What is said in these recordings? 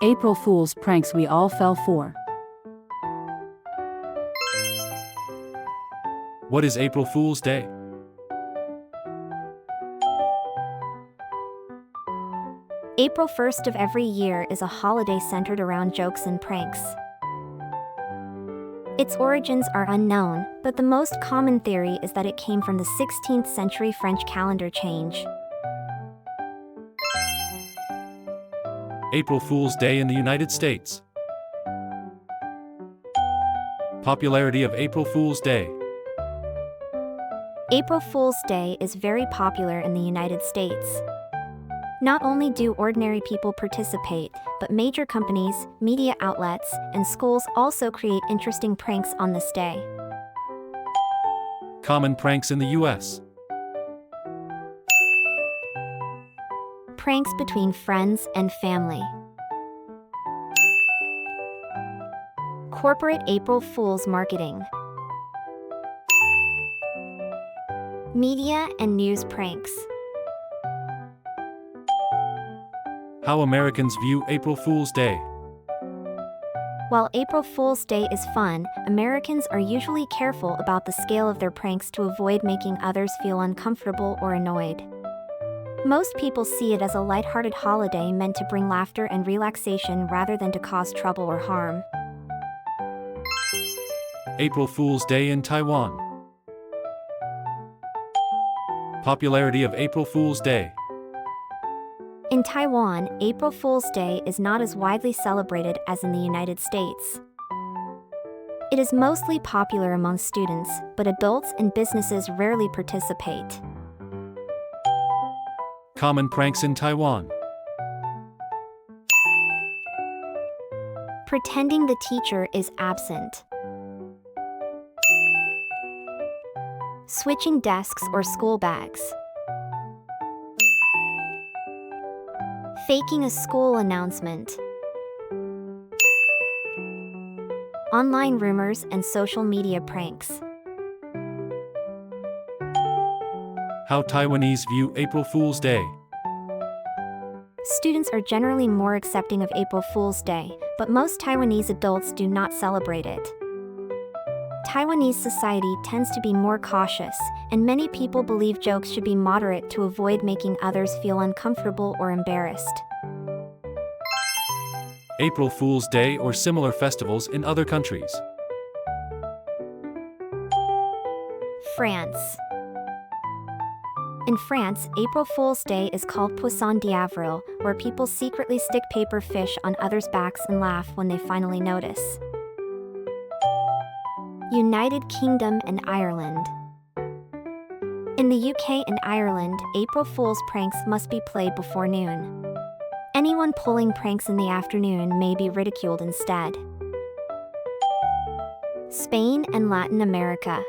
April Fool's pranks we all fell for. What is April Fool's Day? April 1st of every year is a holiday centered around jokes and pranks. Its origins are unknown, but the most common theory is that it came from the 16th century French calendar change. April Fool's Day in the United States. Popularity of April Fool's Day. April Fool's Day is very popular in the United States. Not only do ordinary people participate, but major companies, media outlets, and schools also create interesting pranks on this day. Common pranks in the U.S. Pranks between friends and family. Corporate April Fool's marketing. Media and news pranks. How Americans view April Fool's Day. While April Fool's Day is fun, Americans are usually careful about the scale of their pranks to avoid making others feel uncomfortable or annoyed. Most people see it as a lighthearted holiday meant to bring laughter and relaxation rather than to cause trouble or harm. April Fool's Day in Taiwan. Popularity of April Fool's Day. In Taiwan, April Fool's Day is not as widely celebrated as in the United States. It is mostly popular among students, but adults and businesses rarely participate. Common pranks in Taiwan. Pretending the teacher is absent. Switching desks or school bags. Faking a school announcement. Online rumors and social media pranks. How Taiwanese view April Fool's Day. Students are generally more accepting of April Fool's Day, but most Taiwanese adults do not celebrate it. Taiwanese society tends to be more cautious, and many people believe jokes should be moderate to avoid making others feel uncomfortable or embarrassed. April Fool's Day or similar festivals in other countries. France. In France, April Fool's Day is called Poisson d'Avril, where people secretly stick paper fish on others' backs and laugh when they finally notice. United Kingdom and Ireland. In the UK and Ireland, April Fool's pranks must be played before noon. Anyone pulling pranks in the afternoon may be ridiculed instead. Spain and Latin America.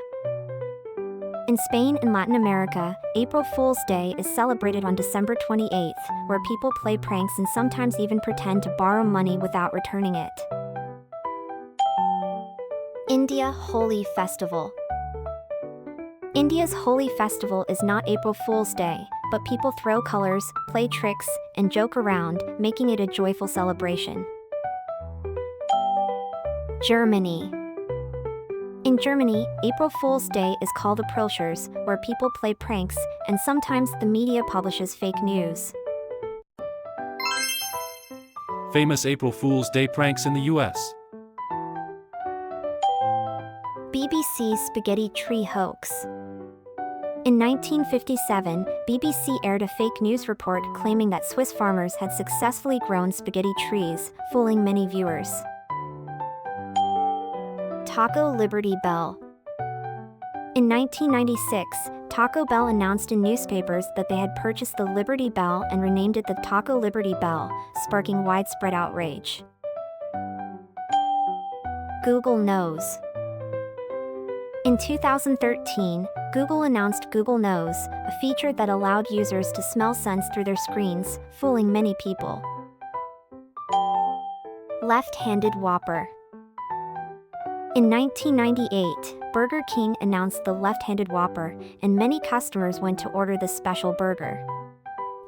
In Spain and Latin America, April Fool's Day is celebrated on December 28th, where people play pranks and sometimes even pretend to borrow money without returning it. India Holi Festival. India's Holi Festival is not April Fool's Day, but people throw colors, play tricks, and joke around, making it a joyful celebration. Germany. In Germany, April Fool's Day is called Aprilscherz, where people play pranks, and sometimes the media publishes fake news. Famous April Fool's Day pranks in the U.S. BBC Spaghetti Tree Hoax. In 1957, BBC aired a fake news report claiming that Swiss farmers had successfully grown spaghetti trees, fooling many viewers. Taco Liberty Bell. In 1996, Taco Bell announced in newspapers that they had purchased the Liberty Bell and renamed it the Taco Liberty Bell, sparking widespread outrage. Google Knows. In 2013, Google announced Google Knows, a feature that allowed users to smell scents through their screens, fooling many people. Left-handed Whopper. In 1998, Burger King announced the left-handed Whopper, and many customers went to order this special burger.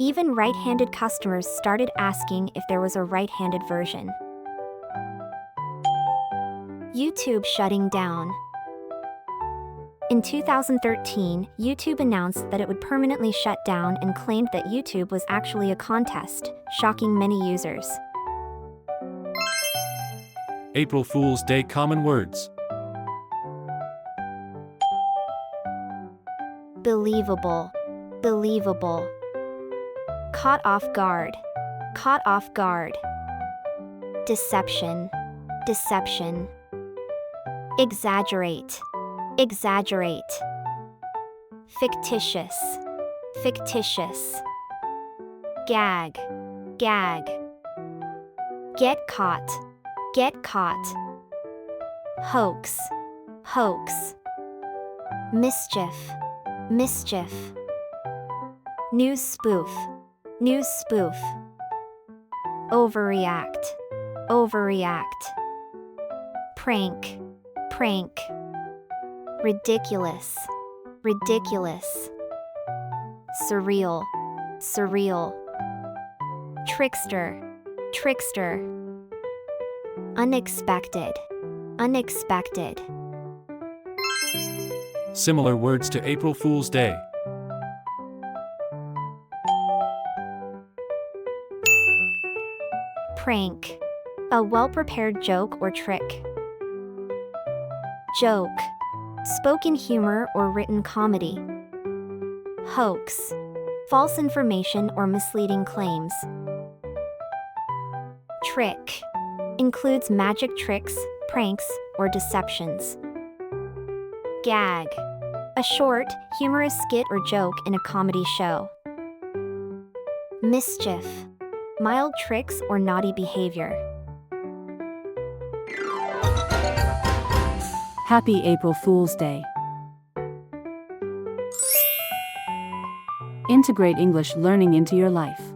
Even right-handed customers started asking if there was a right-handed version. YouTube shutting down. In 2013, YouTube announced that it would permanently shut down and claimed that YouTube was actually a contest, shocking many users. April Fool's Day common words. Believable, believable. Caught off guard, caught off guard. Deception, deception. Exaggerate, exaggerate. Fictitious, fictitious. Gag, gag. Get caught, get caught. Hoax, hoax. Mischief, mischief. News spoof, news spoof. Overreact, overreact. Prank, prank. Ridiculous, ridiculous. Surreal, surreal. Trickster, trickster. Unexpected, unexpected. Similar words to April Fool's Day. Prank. A well-prepared joke or trick. Joke. Spoken humor or written comedy. Hoax. False information or misleading claims. Trick. Includes magic tricks, pranks, or deceptions. Gag. A short, humorous skit or joke in a comedy show. Mischief. Mild tricks or naughty behavior. Happy April Fool's Day. Integrate English learning into your life.